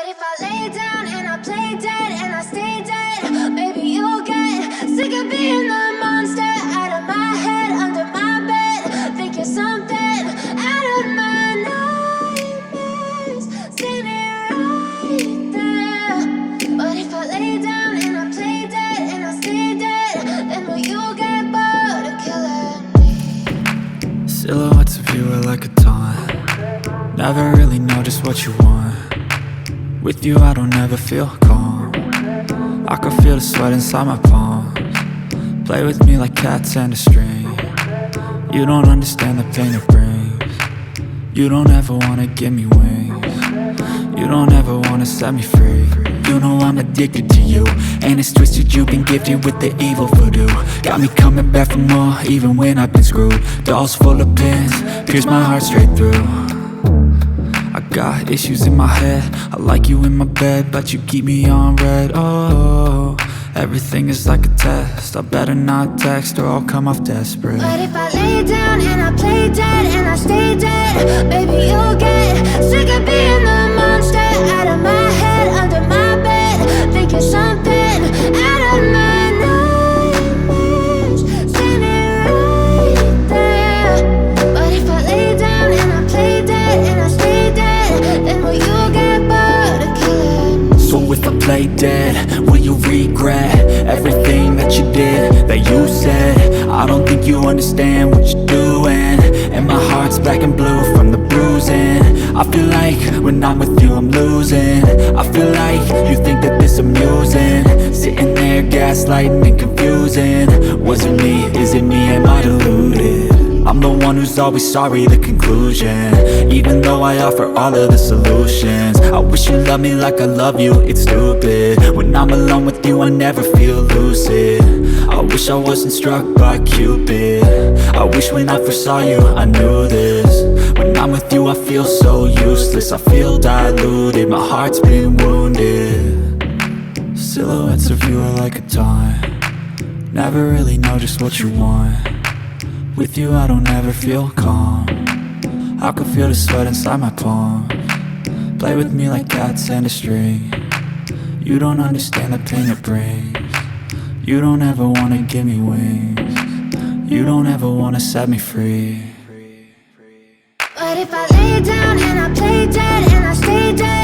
if I lay down and I play dead and I stay dead, maybe you'll get sick of being the monster out of my head, under my bed. Think you're something out of my nightmares, standing right there. But if I lay down and I play dead and I stay dead, then will you get bored of killing me? Silhouettes of you are like a taunt. Never really know just what you want. With you I don't ever feel calm. I can feel the sweat inside my palms. Play with me like cats and a string. You don't understand the pain it brings. You don't ever wanna give me wings. You don't ever wanna set me free. You know I'm addicted to you, and it's twisted, you've been gifted with the evil voodoo. Got me coming back for more, even when I've been screwed. Dolls full of pins, pierce my heart straight through. I got issues in my head, I like you in my bed, but you keep me on red. Oh, everything is like a test. I better not text or I'll come off desperate. But if I lay down and I play dead and I stay dead, maybe you'll get sick of being the monster out of my head, under my bed. Think you're something out of my nightmares, standing right there. But if I lay down and I play dead and I stay dead, then will you get bored of killing me? So if I play dead, will you regret everything that you did, that you said? I don't think you understand what you're doing, and my heart's black and blue from the bruising. I feel like when I'm with you I'm losing. I feel like you think that this amusing, sitting there gaslighting and confusing. Was it me? Is it me? Am I deluded? I'm the one who's always sorry, the conclusion, even though I offer all of the solutions. I wish you loved me like I love you, it's stupid. When I'm alone with you I never feel lucid. I wish I wasn't struck by Cupid. I wish when I first saw you I knew this. When I'm with you I feel so useless, I feel diluted, my heart's been wounded. Silhouettes of you are like a taunt. Never really know just what you want. With you I don't ever feel calm. I can feel the sweat inside my palms. Play with me like cats and a string. You don't understand the pain it brings. You don't ever wanna give me wings. You don't ever wanna set me free. But if I lay down and I play dead and I stay dead,